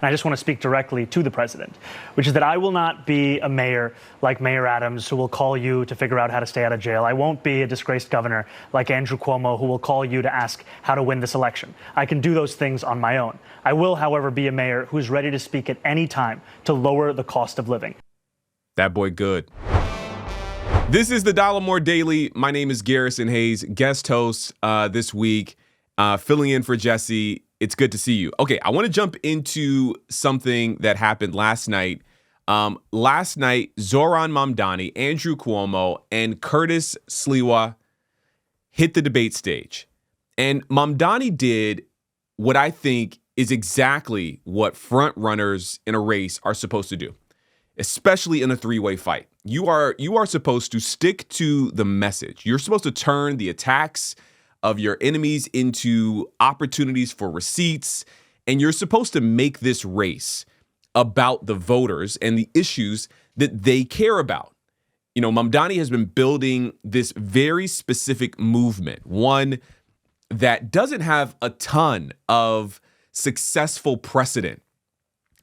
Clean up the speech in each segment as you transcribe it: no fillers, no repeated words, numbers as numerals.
and I just want to speak directly to the president, which is that I will not be a mayor like Mayor Adams who will call you to figure out how to stay out of jail. I won't be a disgraced governor like Andrew Cuomo who will call you to ask how to win this election. I can do those things on my own. I will, however, be a mayor who's ready to speak at any time to lower the cost of living. That boy good. This is the Dollemore Daily. My name is Garrison Hayes, guest host this week, filling in for Jesse. It's good to see you. Okay, I want to jump into something that happened last night. Last night, Zohran Mamdani, Andrew Cuomo, and Curtis Sliwa hit the debate stage. And Mamdani did what I think is exactly what front runners in a race are supposed to do, especially in a three-way fight. You are supposed to stick to the message. You're supposed to turn the attacks of your enemies into opportunities for receipts, and you're supposed to make this race about the voters and the issues that they care about. You know, Mamdani has been building this very specific movement, one that doesn't have a ton of successful precedent.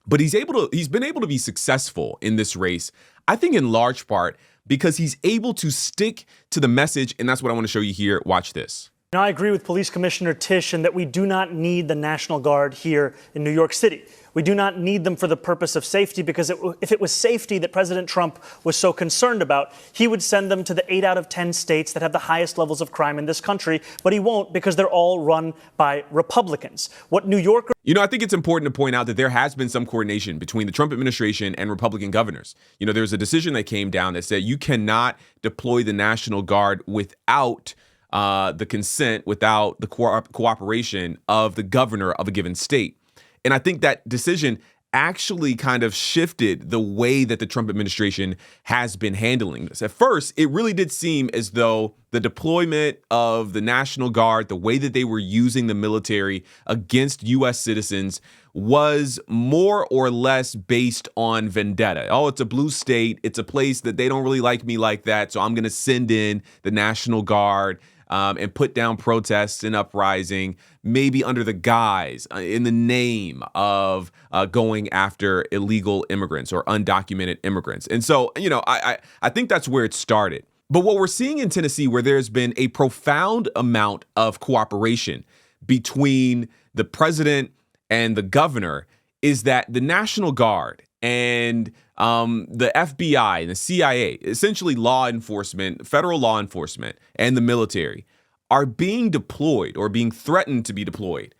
But he's been able to be successful in this race, I think in large part because he's able to stick to the message, and that's what I want to show you here. Watch this. Now, I agree with Police Commissioner Tisch in that we do not need the National Guard here in New York City. We do not need them for the purpose of safety, because if it was safety that President Trump was so concerned about, he would send them to the 8 out of 10 states that have the highest levels of crime in this country, but he won't because they're all run by Republicans. What New Yorkers... You know, I think it's important to point out that there has been some coordination between the Trump administration and Republican governors. You know, there's a decision that came down that said you cannot deploy the National Guard without the consent, without the cooperation of the governor of a given state. And I think that decision actually kind of shifted the way that the Trump administration has been handling this. At first, it really did seem as though the deployment of the National Guard, the way that they were using the military against U.S. citizens, was more or less based on vendetta. Oh, it's a blue state. It's a place that they don't really like me like that, so I'm going to send in the National Guard and put down protests and uprising, maybe under the guise, in the name of going after illegal immigrants or undocumented immigrants. And so, you know, I think that's where it started. But what we're seeing in Tennessee, where there's been a profound amount of cooperation between the president and the governor, is that the National Guard and the FBI and the CIA, essentially law enforcement, federal law enforcement, and the military, are being deployed or being threatened to be deployed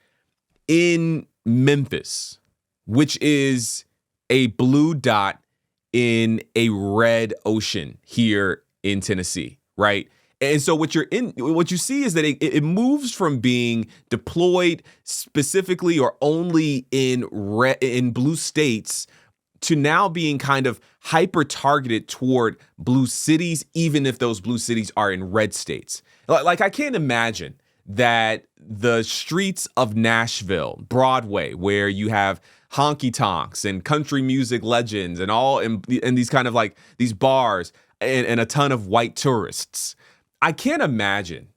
in Memphis, which is a blue dot in a red ocean here in Tennessee, right? And so what you see is that it moves from being deployed specifically or only in blue states to now being kind of hyper targeted toward blue cities, even if those blue cities are in red states. Like, I can't imagine that the streets of Nashville, Broadway, where you have honky tonks and country music legends and all and these kind of like these bars and a ton of white tourists, I can't imagine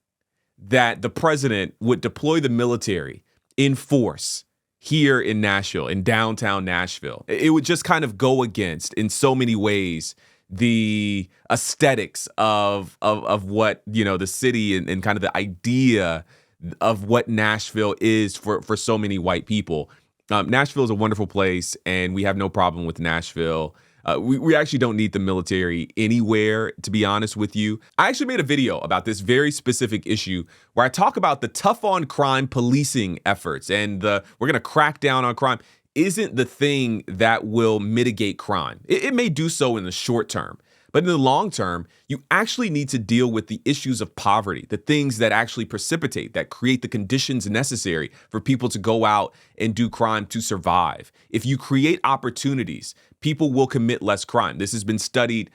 that the president would deploy the military in force here in Nashville, in downtown Nashville. It would just kind of go against, in so many ways, the aesthetics of what, you know, the city and kind of the idea of what Nashville is for so many white people. Nashville is a wonderful place, and we have no problem with Nashville. We actually don't need the military anywhere, to be honest with you. I actually made a video about this very specific issue where I talk about the tough on crime policing efforts, and we're going to crack down on crime isn't the thing that will mitigate crime. It may do so in the short term, but in the long term, you actually need to deal with the issues of poverty, the things that actually precipitate, that create the conditions necessary for people to go out and do crime to survive. If you create opportunities, people will commit less crime. This has been studied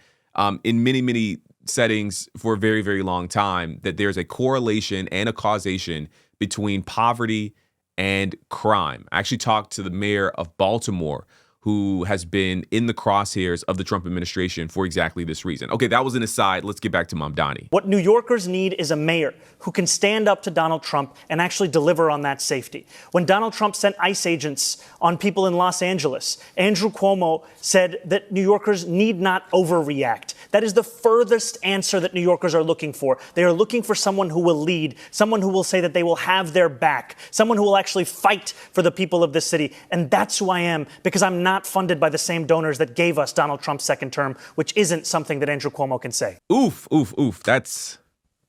in many, many settings for a very, very long time, that there's a correlation and a causation between poverty and crime. I actually talked to the mayor of Baltimore, who has been in the crosshairs of the Trump administration for exactly this reason. Okay, that was an aside. Let's get back to Mamdani. What New Yorkers need is a mayor who can stand up to Donald Trump and actually deliver on that safety. When Donald Trump sent ICE agents on people in Los Angeles, Andrew Cuomo said that New Yorkers need not overreact. That is the furthest answer that New Yorkers are looking for. They are looking for someone who will lead, someone who will say that they will have their back, someone who will actually fight for the people of this city. And that's who I am, because I'm not funded by the same donors that gave us Donald Trump's second term, which isn't something that Andrew Cuomo can say. Oof, oof, oof. That's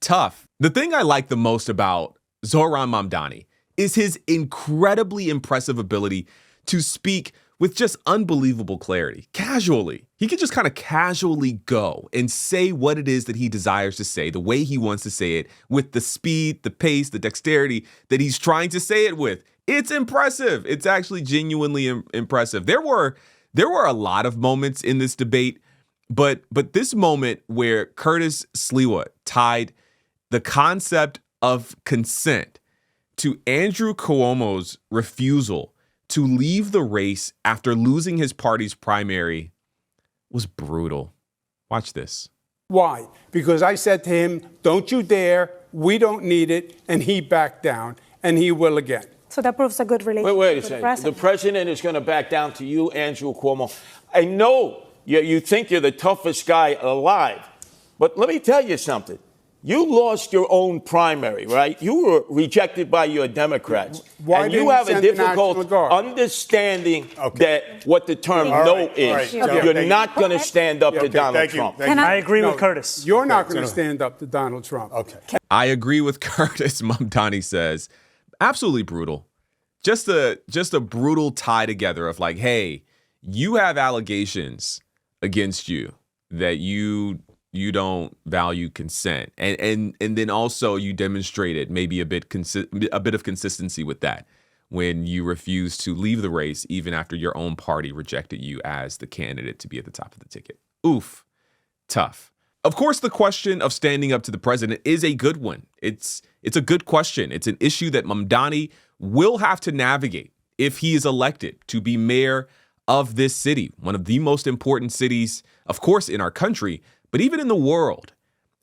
tough. The thing I like the most about Zohran Mamdani is his incredibly impressive ability to speak with just unbelievable clarity, casually. He can just kind of casually go and say what it is that he desires to say, the way he wants to say it, with the speed, the pace, the dexterity that he's trying to say it with. It's impressive. It's actually genuinely impressive. There were a lot of moments in this debate, but this moment where Curtis Sliwa tied the concept of consent to Andrew Cuomo's refusal to leave the race after losing his party's primary was brutal. Watch this. Why? Because I said to him, don't you dare, we don't need it, and he backed down, and he will again. So that proves a good relationship Wait a with second. The president is going to back down to you, Andrew Cuomo. I know you think you're the toughest guy alive, but let me tell you something. You lost your own primary, right? You were rejected by your Democrats. Why and didn't you have you a send the difficult National Guard? understanding that what the term no is. You're not going to stand up to Donald Trump. I agree with Curtis. You're not going to stand up to Donald Trump. Okay. I agree with Curtis, Mamdani says. Absolutely brutal. Just a brutal tie together of like, hey, you have allegations against you that you don't value consent, and then also you demonstrated maybe a bit of consistency with that when you refused to leave the race even after your own party rejected you as the candidate to be at the top of the ticket. Oof, tough. Of course, the question of standing up to the president is a good one. It's a good question. It's an issue that Mamdani will have to navigate if he is elected to be mayor of this city, one of the most important cities, of course, in our country, but even in the world.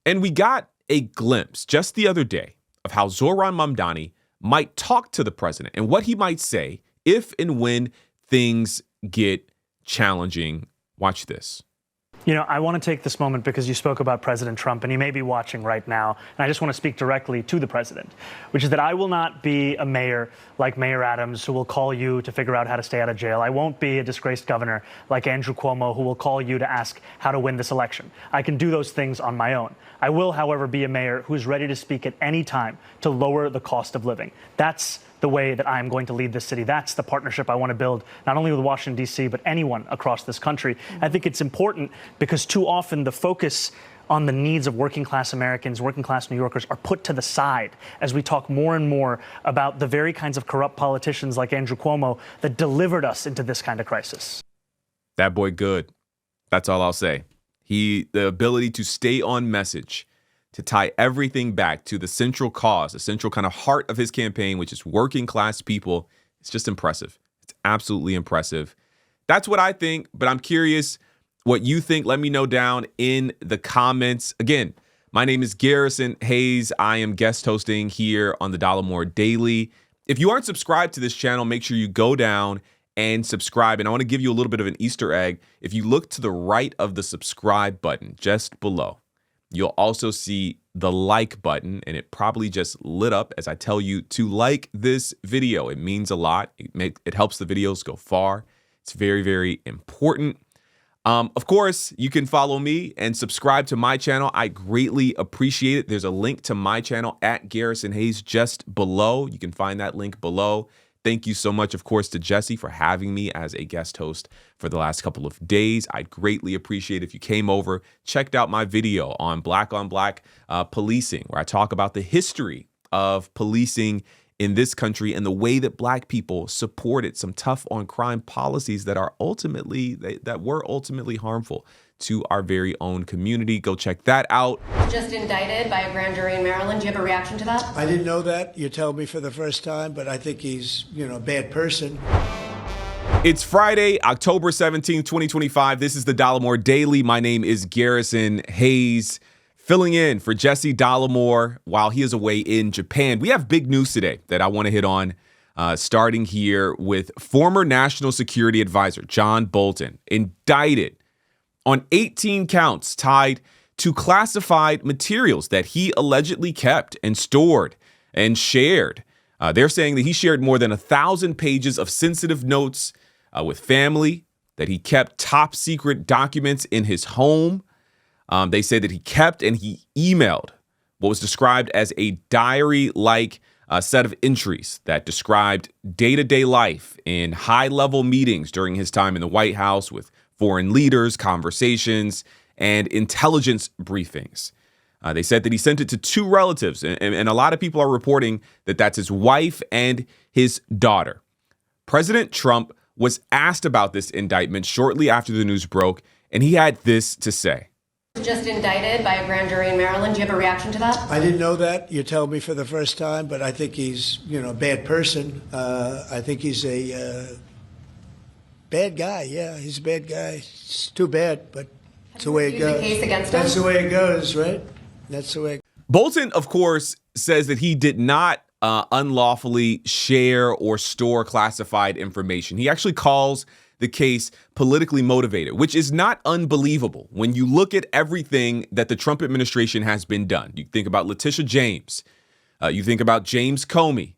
And we got a glimpse just the other day of how Zohran Mamdani might talk to the president and what he might say if and when things get challenging. Watch this. You know, I want to take this moment because you spoke about President Trump, and he may be watching right now, and I just want to speak directly to the president, which is that I will not be a mayor like Mayor Adams who will call you to figure out how to stay out of jail. I won't be a disgraced governor like Andrew Cuomo who will call you to ask how to win this election. I can do those things on my own. I will, however, be a mayor who's ready to speak at any time to lower the cost of living. That's the way that I'm going to lead this city. That's the partnership I want to build, not only with Washington, D.C., but anyone across this country. I think it's important because too often the focus on the needs of working class Americans, working class New Yorkers are put to the side as we talk more and more about the very kinds of corrupt politicians like Andrew Cuomo that delivered us into this kind of crisis. That boy good. That's all I'll say. The ability to stay on message, to tie everything back to the central cause, the central kind of heart of his campaign, which is working class people. It's just impressive. It's absolutely impressive. That's what I think, but I'm curious what you think. Let me know down in the comments. Again, my name is Garrison Hayes. I am guest hosting here on the Dollemore Daily. If you aren't subscribed to this channel, make sure you go down and subscribe. And I want to give you a little bit of an Easter egg. If you look to the right of the subscribe button just below, you'll also see the like button, and it probably just lit up as I tell you to like this video. It means a lot. It helps the videos go far. It's very, very important. Of course, you can follow me and subscribe to my channel. I greatly appreciate it. There's a link to my channel at Garrison Hayes just below. You can find that link below. Thank you so much, of course, to Jesse for having me as a guest host for the last couple of days. I'd greatly appreciate if you came over, checked out my video on black policing, where I talk about the history of policing in this country and the way that Black people supported some tough on crime policies that were ultimately harmful to our very own community. Go check that out. Just indicted by a grand jury in Maryland. Do you have a reaction to that? I didn't know that. You tell me for the first time, but I think he's, a bad person. It's Friday, October 17th, 2025. This is the Dollemore Daily. My name is Garrison Hayes, filling in for Jesse Dollemore while he is away in Japan. We have big news today that I want to hit on, starting here with former National Security Advisor John Bolton, indicted on 18 counts tied to classified materials that he allegedly kept and stored and shared. They're saying that he shared more than 1,000 pages of sensitive notes with family, that he kept top secret documents in his home. They say that he kept and he emailed what was described as a diary-like set of entries that described day-to-day life in high-level meetings during his time in the White House with foreign leaders, conversations, and intelligence briefings. They said that he sent it to two relatives, and a lot of people are reporting that that's his wife and his daughter. President Trump was asked about this indictment shortly after the news broke, and he had this to say. Just indicted by a grand jury in Maryland. Do you have a reaction to that? I didn't know that. You tell me for the first time, but I think he's, a bad person. I think he's a bad guy. Yeah, he's a bad guy. It's too bad, but it's the way it goes. The case against him? That's the way it goes, right? That's the way. Bolton, of course, says that he did not unlawfully share or store classified information. He actually calls the case politically motivated, which is not unbelievable when you look at everything that the Trump administration has been done. You think about Letitia James, you think about James Comey,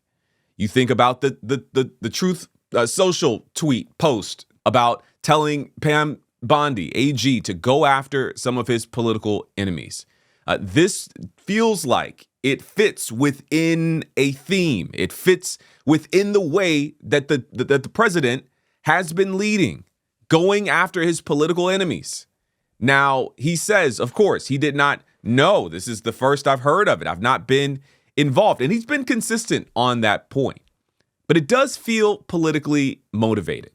you think about the Truth Social tweet post about telling Pam Bondi, AG, to go after some of his political enemies. This feels like it fits within a theme. It fits within the way that the president has been leading, going after his political enemies. Now, he says, of course, he did not know. This is the first I've heard of it. I've not been involved. And he's been consistent on that point. But it does feel politically motivated.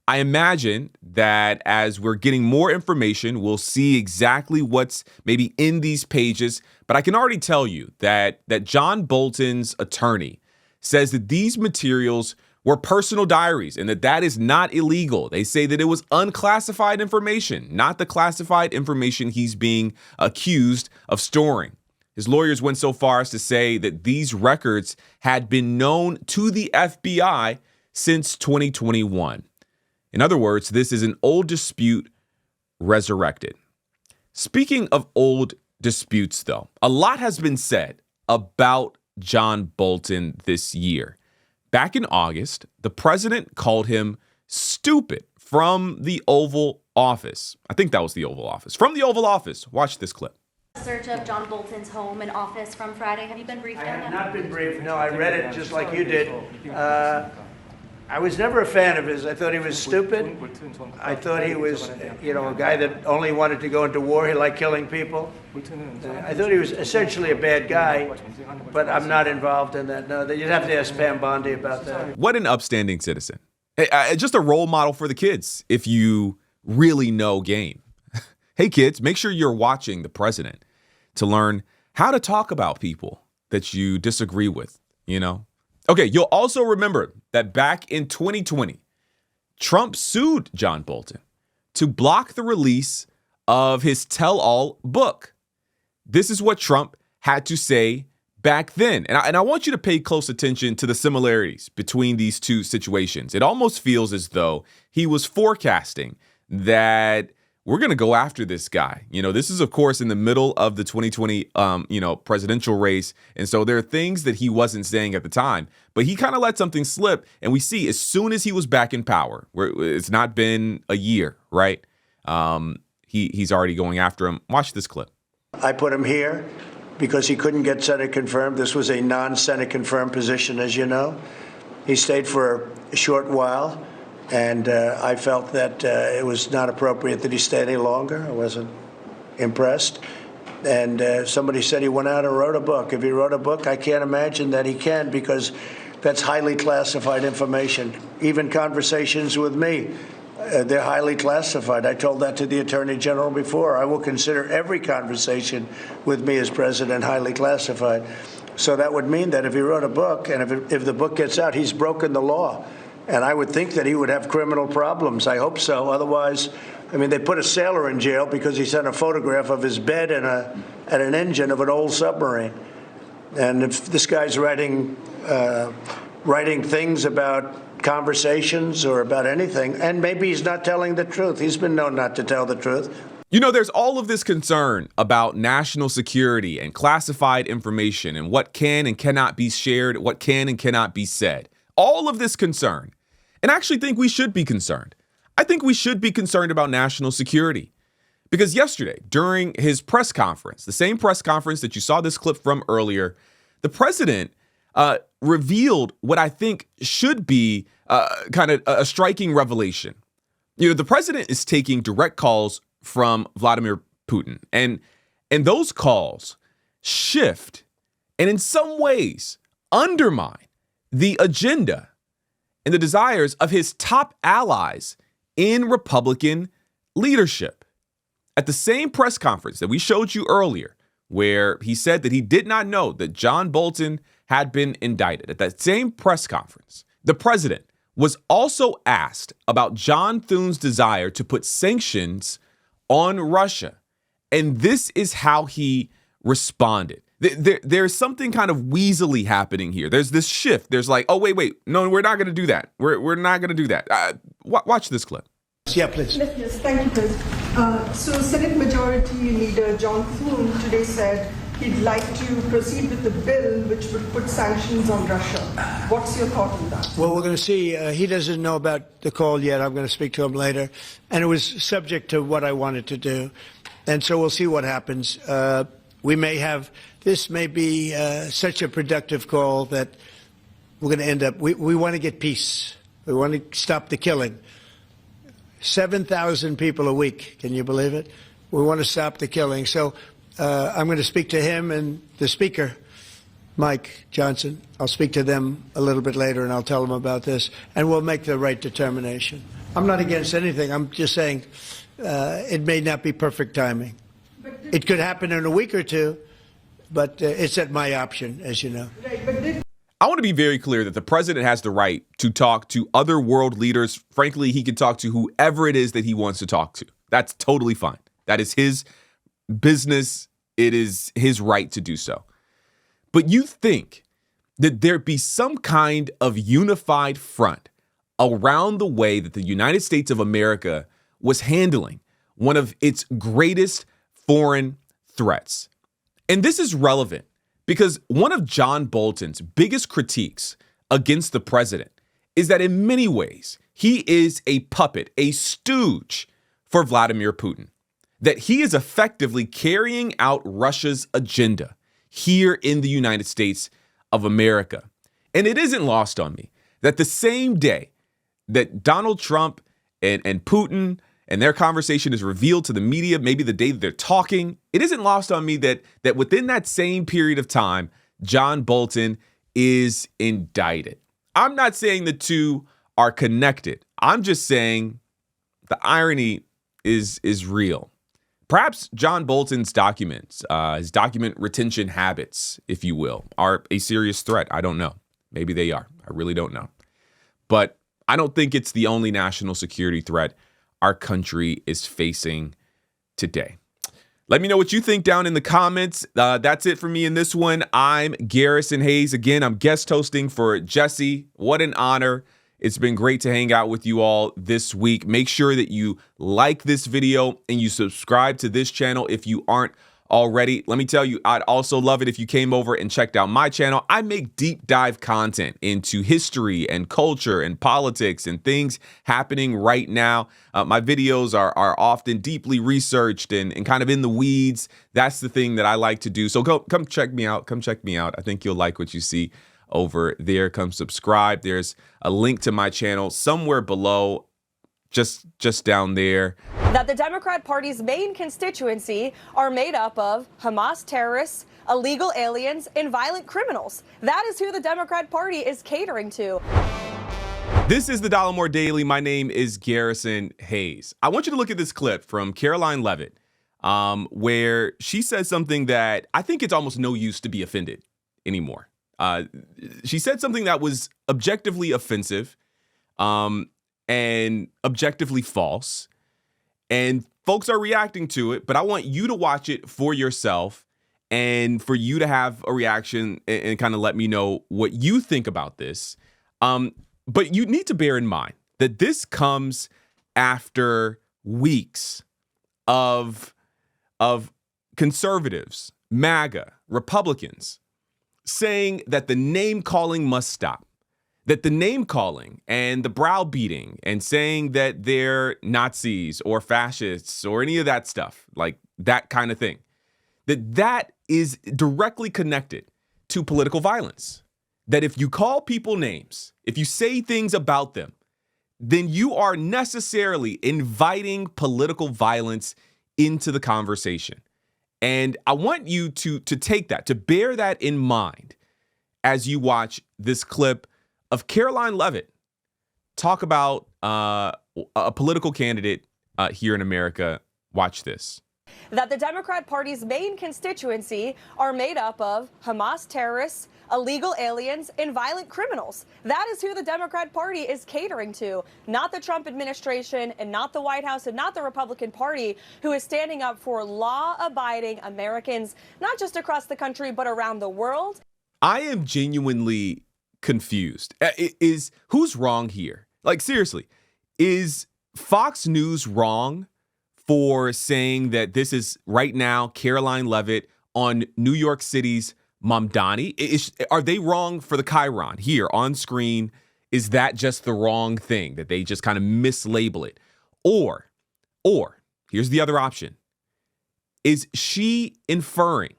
I imagine that as we're getting more information, we'll see exactly what's maybe in these pages. But I can already tell you that John Bolton's attorney says that these materials were personal diaries and that is not illegal. They say that it was unclassified information, not the classified information he's being accused of storing. His lawyers went so far as to say that these records had been known to the FBI since 2021. In other words, this is an old dispute resurrected. Speaking of old disputes, though, a lot has been said about John Bolton this year. Back in August, the president called him stupid from the Oval Office. I think that was the Oval Office. From the Oval Office. Watch this clip. Search of John Bolton's home and office from Friday. Have you been briefed on that? I have not been briefed. No, I read it just like you did. I was never a fan of his. I thought he was stupid. I thought he was, a guy that only wanted to go into war. He liked killing people. I thought he was essentially a bad guy, but I'm not involved in that. No, you'd have to ask Pam Bondi about that. What an upstanding citizen. Just a role model for the kids, if you really know game. Hey, kids, make sure you're watching the president to learn how to talk about people that you disagree with, Okay, you'll also remember that back in 2020, Trump sued John Bolton to block the release of his tell-all book. This is what Trump had to say back then. And I want you to pay close attention to the similarities between these two situations. It almost feels as though he was forecasting that we're going to go after this guy. This is, of course, in the middle of the 2020, presidential race. And so there are things that he wasn't saying at the time, but he kind of let something slip. And we see as soon as he was back in power, where it's not been a year, right? He's already going after him. Watch this clip. I put him here because he couldn't get Senate confirmed. This was a non-Senate confirmed position, as you know. He stayed for a short while. And I felt that it was not appropriate that he stay any longer. I wasn't impressed. And somebody said he went out and wrote a book. If he wrote a book, I can't imagine that he can, because that's highly classified information. Even conversations with me, they're highly classified. I told that to the Attorney General before. I will consider every conversation with me as president highly classified. So that would mean that if he wrote a book, and if the book gets out, he's broken the law. And I would think that he would have criminal problems. I hope so. Otherwise, I mean, they put a sailor in jail because he sent a photograph of his bed and an engine of an old submarine. And if this guy's writing things about conversations or about anything, and maybe he's not telling the truth. He's been known not to tell the truth. You know, there's all of this concern about national security and classified information and what can and cannot be shared, what can and cannot be said. All of this concern. And I actually think we should be concerned. I think we should be concerned about national security. Because yesterday, during his press conference, the same press conference that you saw this clip from earlier, the president revealed what I think should be kind of a striking revelation. You know, the president is taking direct calls from Vladimir Putin, and those calls shift and in some ways undermine the agenda and the desires of his top allies in Republican leadership. At the same press conference that we showed you earlier, where he said that he did not know that John Bolton had been indicted, at that same press conference, the president was also asked about John Thune's desire to put sanctions on Russia. And this is how he responded. There's something kind of weaselly happening here. There's this shift. There's like, oh, wait. No, we're not going to do that. We're not going to do that. Watch this clip. Yeah, please. Yes, thank you, Chris. So Senate Majority Leader John Thune today said he'd like to proceed with the bill which would put sanctions on Russia. What's your thought on that? Well, we're going to see. He doesn't know about the call yet. I'm going to speak to him later. And it was subject to what I wanted to do. And so we'll see what happens. We may have, this may be such a productive call that we're going to end up, we want to get peace. We want to stop the killing. 7,000 people a week. Can you believe it? We want to stop the killing. So I'm going to speak to him and the speaker, Mike Johnson. I'll speak to them a little bit later and I'll tell them about this and we'll make the right determination. I'm not against anything. I'm just saying it may not be perfect timing. It could happen in a week or two, but it's at my option, as you know. I want to be very clear that the president has the right to talk to other world leaders. Frankly, he can talk to whoever it is that he wants to talk to. That's totally fine. That is his business. It is his right to do so. But you think that there be some kind of unified front around the way that the United States of America was handling one of its greatest foreign threats. And this is relevant because one of John Bolton's biggest critiques against the president is that in many ways, he is a puppet, a stooge for Vladimir Putin, that he is effectively carrying out Russia's agenda here in the United States of America. And it isn't lost on me that the same day that Donald Trump and Putin and their conversation is revealed to the media, maybe the day that they're talking, it isn't lost on me that within that same period of time, John Bolton is indicted. I'm not saying the two are connected. I'm just saying the irony is real. Perhaps John Bolton's documents, his document retention habits, if you will, are a serious threat. I don't know. Maybe they are. I really don't know. But I don't think it's the only national security threat our country is facing today. Let me know what you think down in the comments. That's it for me in this one. I'm Garrison Hayes. Again, I'm guest hosting for Jesse. What an honor. It's been great to hang out with you all this week. Make sure that you like this video and you subscribe to this channel if you aren't already. Let me tell you, I'd also love it if you came over and checked out my channel. I make deep dive content into history and culture and politics and things happening right now. My videos are often deeply researched and kind of in the weeds. That's the thing that I like to do. So come check me out. Come check me out. I think you'll like what you see over there. Come subscribe. There's a link to my channel somewhere below, just down there. That the Democrat Party's main constituency are made up of Hamas terrorists, illegal aliens, and violent criminals. That is who the Democrat Party is catering to. This is the Dollemore Daily. My name is Garrison Hayes. I want you to look at this clip from Karoline Leavitt, where she says something that I think it's almost no use to be offended anymore. She said something that was objectively offensive. and objectively false. And folks are reacting to it, but I want you to watch it for yourself and for you to have a reaction and kind of let me know what you think about this. But you need to bear in mind that this comes after weeks of conservatives, MAGA, Republicans saying that the name calling must stop, that the name calling and the browbeating and saying that they're Nazis or fascists or any of that stuff, like that kind of thing, that is directly connected to political violence. That if you call people names, if you say things about them, then you are necessarily inviting political violence into the conversation. And I want you to take that, to bear that in mind as you watch this clip of Karoline Leavitt talk about a political candidate here in America. Watch this. That the Democrat Party's main constituency are made up of Hamas terrorists, illegal aliens, and violent criminals. That is who the Democrat Party is catering to, not the Trump administration and not the White House and not the Republican Party, who is standing up for law-abiding Americans, not just across the country, but around the world. I am genuinely confused. Who's wrong here? Like, seriously, is Fox News wrong for saying that this is right now Karoline Leavitt on New York City's Mamdani? Are they wrong for the Chiron here on screen? Is that just the wrong thing, that they just kind of mislabel it? Or here's the other option. Is she inferring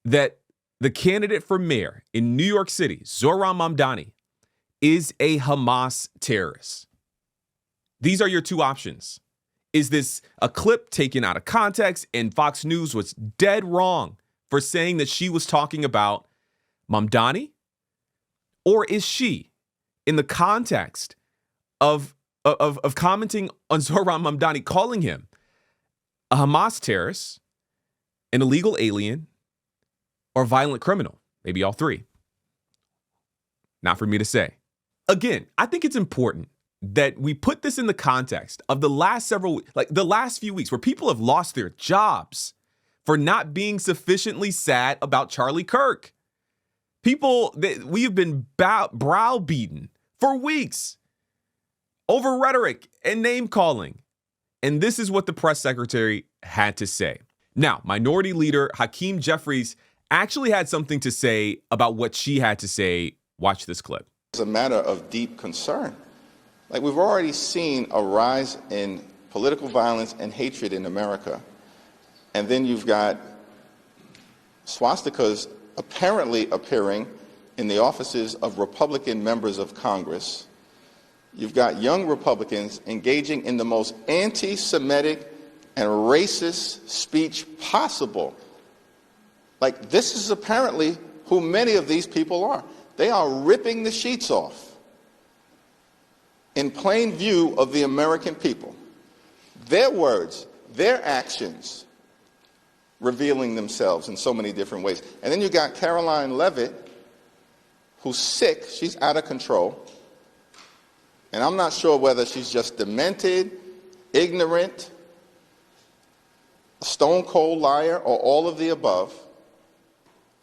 that the candidate for mayor in New York City, Zohran Mamdani, is a Hamas terrorist? These are your two options. Is this a clip taken out of context and Fox News was dead wrong for saying that she was talking about Mamdani? Or is she, in the context of commenting on Zohran Mamdani, calling him a Hamas terrorist, an illegal alien, or violent criminal? Maybe all three. Not for me to say. Again, I think it's important that we put this in the context of the last few weeks where people have lost their jobs for not being sufficiently sad about Charlie Kirk. People that we have been browbeaten for weeks over rhetoric and name calling. And this is what the press secretary had to say. Now, Minority Leader HAKEEM Jeffries actually had something to say about what she had to say. Watch this clip. It's a matter of deep concern. Like, we've already seen a rise in political violence and hatred in America. And then you've got swastikas apparently appearing in the offices of Republican members of Congress. You've got young Republicans engaging in the most anti-Semitic and racist speech possible. Like, this is apparently who many of these people are. They are ripping the sheets off in plain view of the American people. Their words, their actions, revealing themselves in so many different ways. And then you got Karoline Leavitt, who's sick. She's out of control. And I'm not sure whether she's just demented, ignorant, a stone-cold liar, or all of the above.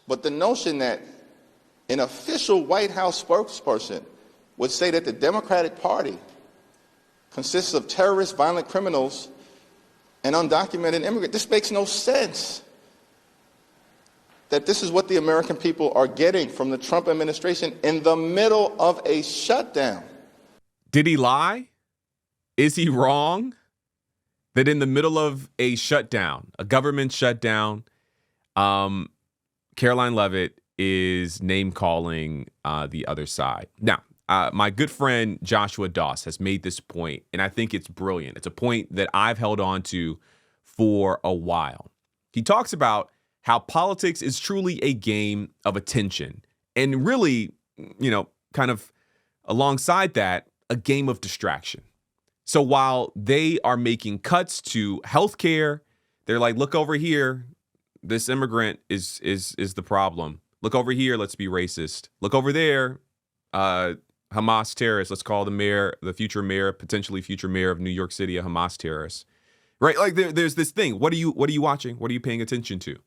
But the notion that an official White House spokesperson would say that the Democratic Party consists of terrorists, violent criminals, and undocumented immigrants, this makes no sense. That this is what the American people are getting from the Trump administration in the middle of a shutdown. Did he lie? Is he wrong? That in the middle of a shutdown, a government shutdown, Karoline Leavitt is name-calling the other side. Now, my good friend Joshua Doss has made this point, and I think it's brilliant. It's a point that I've held on to for a while. He talks about how politics is truly a game of attention, and really, kind of alongside that, a game of distraction. So while they are making cuts to healthcare, they're like, look over here, this immigrant is the problem. Look over here, let's be racist. Look over there, Hamas terrorist. Let's call the mayor, the future mayor, potentially future mayor of New York City, a Hamas terrorist. Right? Like there's this thing. What are you watching? What are you paying attention to?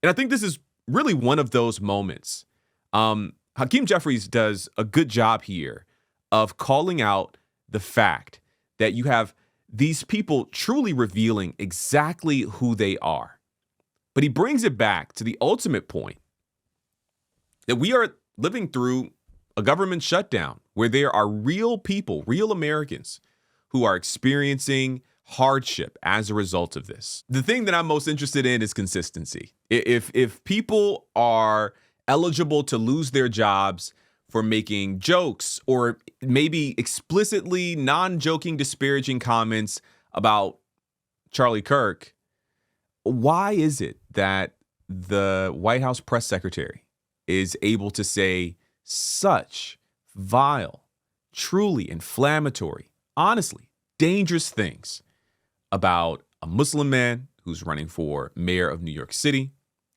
And I think this is really one of those moments. HAKEEM Jeffries does a good job here of calling out the fact that you have these people truly revealing exactly who they are. But he brings it back to the ultimate point that we are living through a government shutdown where there are real people, real Americans who are experiencing hardship as a result of this. The thing that I'm most interested in is consistency. If people are eligible to lose their jobs for making jokes or maybe explicitly non-joking, disparaging comments about Charlie Kirk, why is it that the White House press secretary is able to say such vile, truly inflammatory, honestly dangerous things about a Muslim man who's running for mayor of New York City,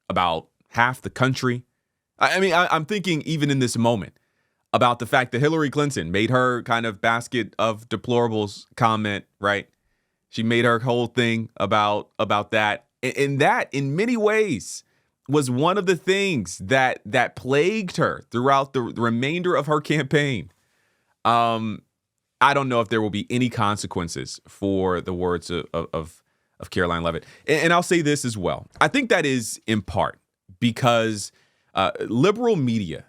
about half the country? I mean, I'm thinking even in this moment about the fact that Hillary Clinton made her kind of basket of deplorables comment, right? She made her whole thing about that. And that, in many ways, was one of the things that plagued her throughout the remainder of her campaign. I don't know if there will be any consequences for the words of Karoline Leavitt. And I'll say this as well. I think that is in part because liberal media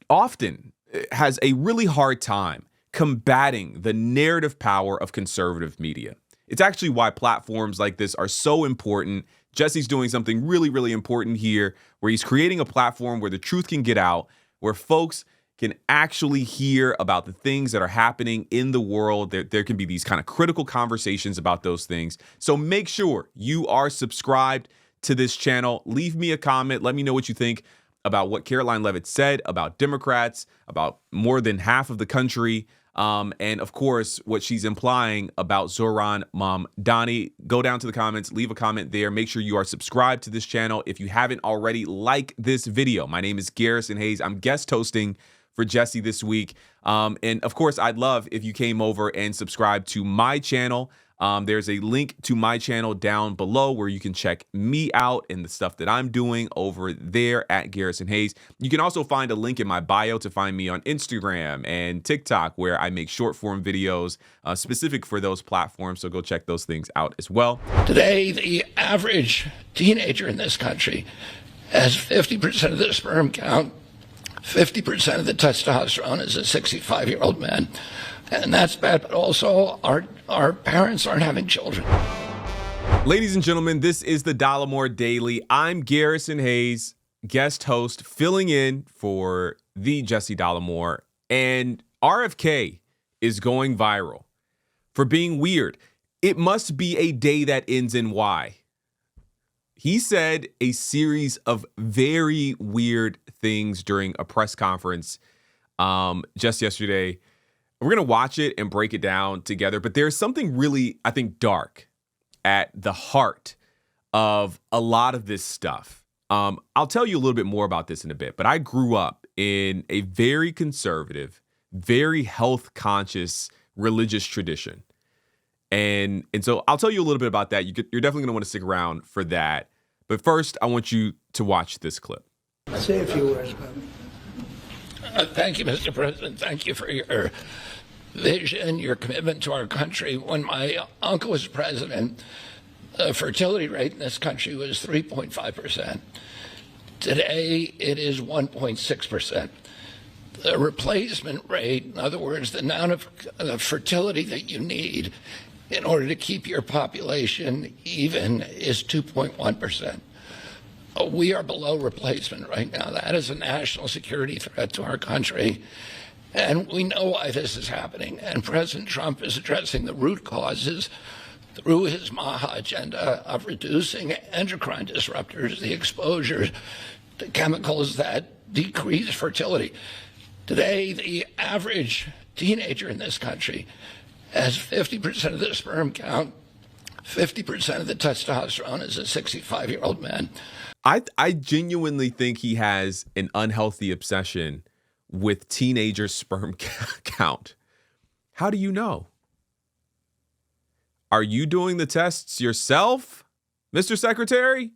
often has a really hard time combating the narrative power of conservative media. It's actually why platforms like this are so important. Jesse's doing something really, really important here, where he's creating a platform where the truth can get out, where folks can actually hear about the things that are happening in the world. There can be these kind of critical conversations about those things. So make sure you are subscribed to this channel. Leave me a comment. Let me know what you think about what Karoline Leavitt said about Democrats, about more than half of the country, and of course, what she's implying about Zohran Mamdani. Go down to the comments, leave a comment there. Make sure you are subscribed to this channel. If you haven't already, like this video. My name is Garrison Hayes. I'm guest hosting for Jesse this week. And of course, I'd love if you came over and subscribed to my channel. There's a link to my channel down below where you can check me out and the stuff that I'm doing over there at Garrison Hayes. You can also find a link in my bio to find me on Instagram and TikTok, where I make short form videos specific for those platforms. So go check those things out as well. Today, the average teenager in this country has 50% of the sperm count, 50% of the testosterone as a 65-year-old man. And that's bad, but also our parents aren't having children. Ladies and gentlemen, this is the Dollemore Daily. I'm Garrison Hayes, guest host, filling in for the Jesse Dollemore. And RFK is going viral for being weird. It must be a day that ends in Y. He said a series of very weird things during a press conference just yesterday. We're going to watch it and break it down together, but there's something really, I think, dark at the heart of a lot of this stuff. I'll tell you a little bit more about this in a bit, but I grew up in a very conservative, very health-conscious religious tradition. And so I'll tell you a little bit about that. You're definitely going to want to stick around for that. But first, I want you to watch this clip. Say a few words, Thank you, Mr. President. Thank you for your vision, your commitment to our country. When my uncle was president, the fertility rate in this country was 3.5%. Today, it is 1.6%. The replacement rate, in other words, the amount of fertility that you need in order to keep your population even, is 2.1%. We are below replacement right now. That is a national security threat to our country. And we know why this is happening. And President Trump is addressing the root causes through his MAGA agenda of reducing endocrine disruptors, the exposure to chemicals that decrease fertility. Today, the average teenager in this country has 50% of the sperm count, 50% of the testosterone as a 65-year-old man. I genuinely think he has an unhealthy obsession with teenager sperm count. How do you know? Are you doing the tests yourself, Mr. Secretary?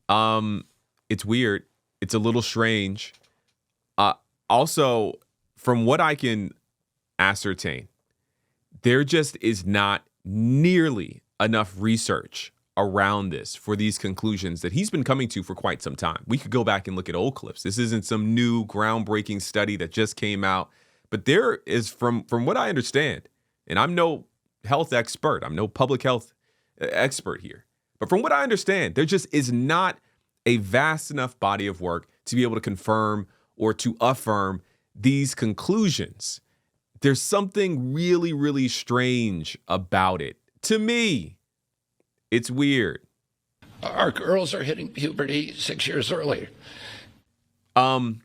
It's weird. It's a little strange. Also, from what I can ascertain, there just is not nearly enough research around this for these conclusions that he's been coming to for quite some time. We could go back and look at old clips. This isn't some new groundbreaking study that just came out, but there is, from what I understand, and I'm no health expert, I'm no public health expert here, but from what I understand, there just is not a vast enough body of work to be able to confirm or to affirm these conclusions. There's something really, really strange about it. To me, it's weird. Our girls are hitting puberty 6 years earlier. Again,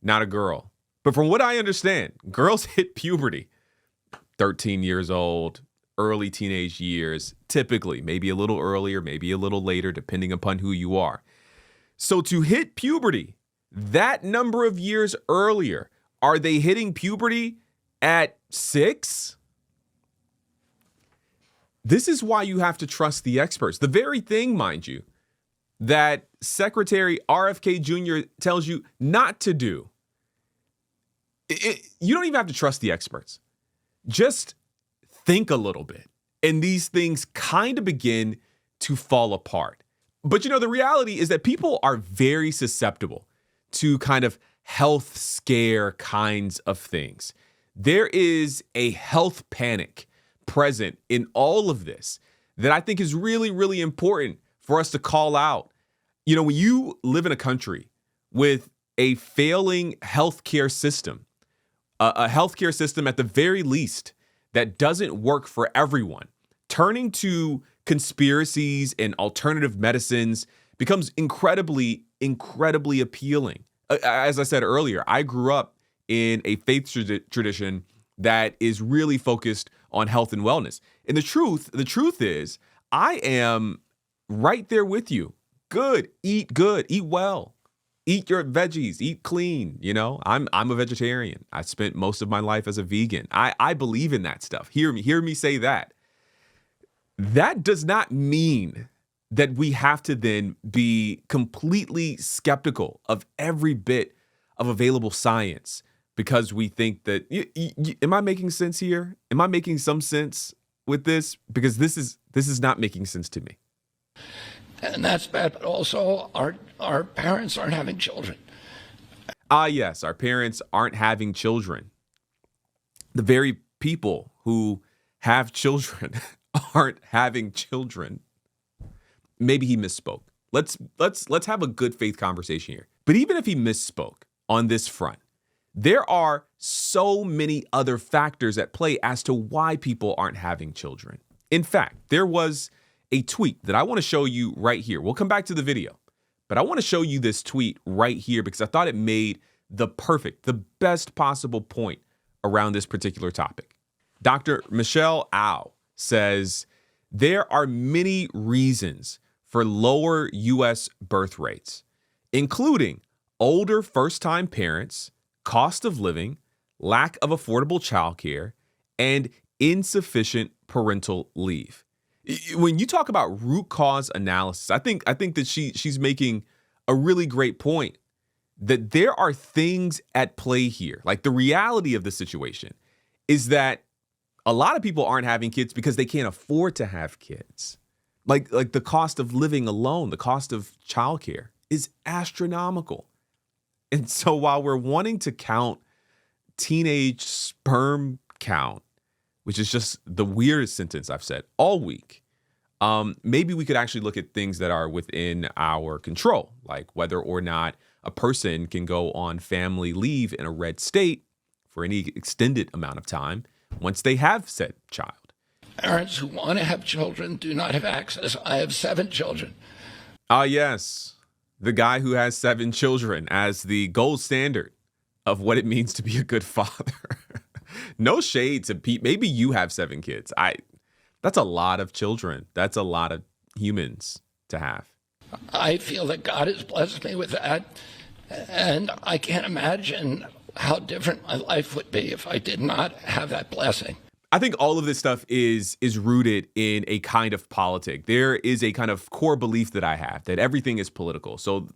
not a girl. But from what I understand, girls hit puberty 13 years old, early teenage years, typically, maybe a little earlier, maybe a little later, depending upon who you are. So to hit puberty that number of years earlier, are they hitting puberty at 6? This is why you have to trust the experts. The very thing, mind you, that Secretary RFK Jr. tells you not to do. You don't even have to trust the experts. Just think a little bit, and these things kind of begin to fall apart. But the reality is that people are very susceptible to kind of health scare kinds of things. There is a health panic present in all of this that I think is really, really important for us to call out. When you live in a country with a failing healthcare system, a healthcare system at the very least that doesn't work for everyone, turning to conspiracies and alternative medicines becomes incredibly, incredibly appealing. As I said earlier, I grew up in a faith tradition that is really focused on health and wellness. And the truth is, I am right there with you. Good, eat well, eat your veggies, eat clean. I'm a vegetarian. I spent most of my life as a vegan. I believe in that stuff. Hear me say that. That does not mean that we have to then be completely skeptical of every bit of available science because we think that, am I making sense here? Am I making some sense with this? Because this is not making sense to me. And that's bad, but also our parents aren't having children. Yes, our parents aren't having children. The very people who have children aren't having children. Maybe he misspoke. Let's have a good faith conversation here. But even if he misspoke on this front, there are so many other factors at play as to why people aren't having children. In fact, there was a tweet that I want to show you right here. We'll come back to the video, but I want to show you this tweet right here because I thought it made the best possible point around this particular topic. Dr. Michelle Au says, there are many reasons for lower U.S. birth rates, including older first-time parents, cost of living, lack of affordable childcare, and insufficient parental leave. When you talk about root cause analysis, I think that she's making a really great point that there are things at play here. Like the reality of the situation is that a lot of people aren't having kids because they can't afford to have kids. Like the cost of living alone, the cost of childcare is astronomical. And so while we're wanting to count teenage sperm count, which is just the weirdest sentence I've said all week, maybe we could actually look at things that are within our control, like whether or not a person can go on family leave in a red state for any extended amount of time once they have said child. Parents who want to have children do not have access. I have 7 children. Yes. The guy who has 7 children as the gold standard of what it means to be a good father. No shade to Pete. Maybe you have 7 kids. That's a lot of children. That's a lot of humans to have. I feel that God has blessed me with that, and I can't imagine how different my life would be if I did not have that blessing. I think all of this stuff is rooted in a kind of politic. There is a kind of core belief that I have that everything is political. So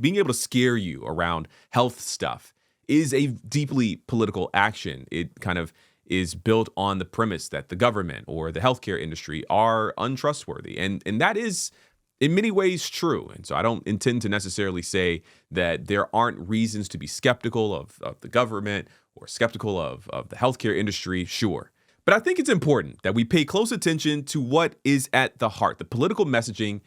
being able to scare you around health stuff is a deeply political action. It kind of is built on the premise that the government or the healthcare industry are untrustworthy. And that is in many ways true. And so I don't intend to necessarily say that there aren't reasons to be skeptical of the government or skeptical of the healthcare industry, sure. But I think it's important that we pay close attention to what is at the heart, the political messaging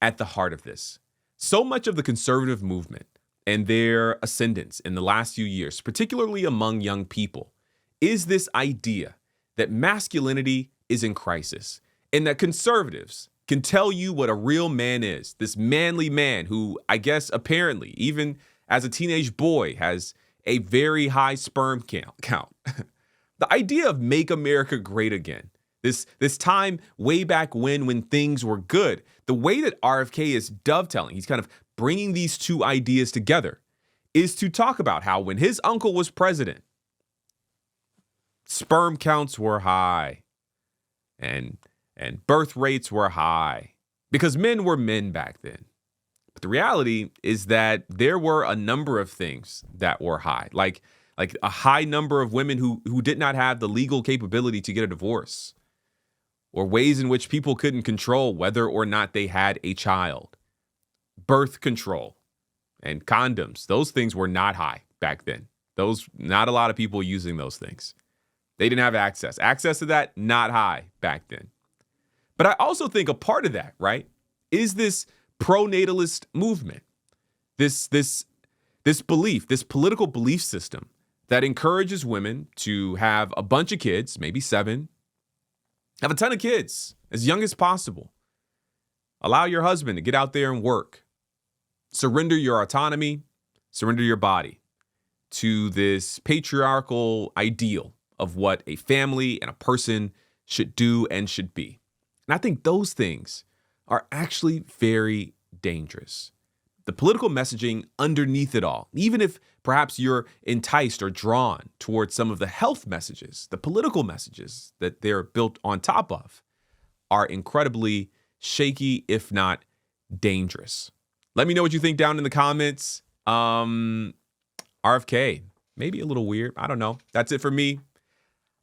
at the heart of this. So much of the conservative movement and their ascendance in the last few years, particularly among young people, is this idea that masculinity is in crisis and that conservatives can tell you what a real man is. This manly man who, I guess, apparently, even as a teenage boy, has a very high sperm count. The idea of make America great again, this time way back when things were good, the way that RFK is dovetailing, he's kind of bringing these two ideas together, is to talk about how when his uncle was president, sperm counts were high and birth rates were high because men were men back then. But the reality is that there were a number of things that were high, like a high number of women who did not have the legal capability to get a divorce, or ways in which people couldn't control whether or not they had a child. Birth control and condoms, those things were not high back then. Not a lot of people using those things. They didn't have access. Access to that, not high back then. But I also think a part of that, right, is this pro-natalist movement, this belief, this political belief system that encourages women to have a bunch of kids, maybe 7, have a ton of kids as young as possible. Allow your husband to get out there and work. Surrender your autonomy, surrender your body to this patriarchal ideal of what a family and a person should do and should be. And I think those things are actually very dangerous. The political messaging underneath it all, even if perhaps you're enticed or drawn towards some of the health messages, the political messages that they're built on top of are incredibly shaky, if not dangerous. Let me know what you think down in the comments. RFK, maybe a little weird. I don't know. That's it for me.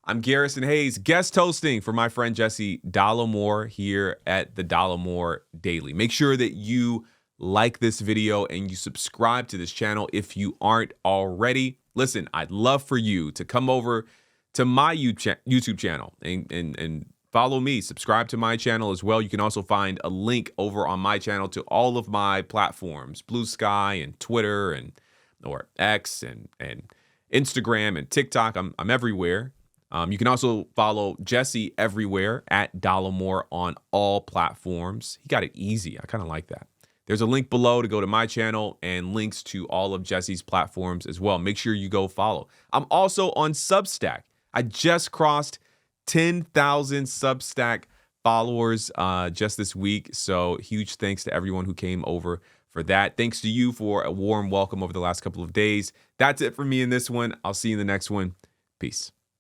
I'm Garrison Hayes, guest hosting for my friend Jesse Dollemore here at the Dollemore Daily. Make sure that you like this video and you subscribe to this channel if you aren't already. Listen, I'd love for you to come over to my YouTube channel and follow me. Subscribe to my channel as well. You can also find a link over on my channel to all of my platforms, Blue Sky and Twitter or X and Instagram and TikTok. I'm everywhere. You can also follow Jesse everywhere at Dollemore on all platforms. He got it easy. I kind of like that. There's a link below to go to my channel and links to all of Jesse's platforms as well. Make sure you go follow. I'm also on Substack. I just crossed 10,000 Substack followers just this week. So huge thanks to everyone who came over for that. Thanks to you for a warm welcome over the last couple of days. That's it for me in this one. I'll see you in the next one. Peace.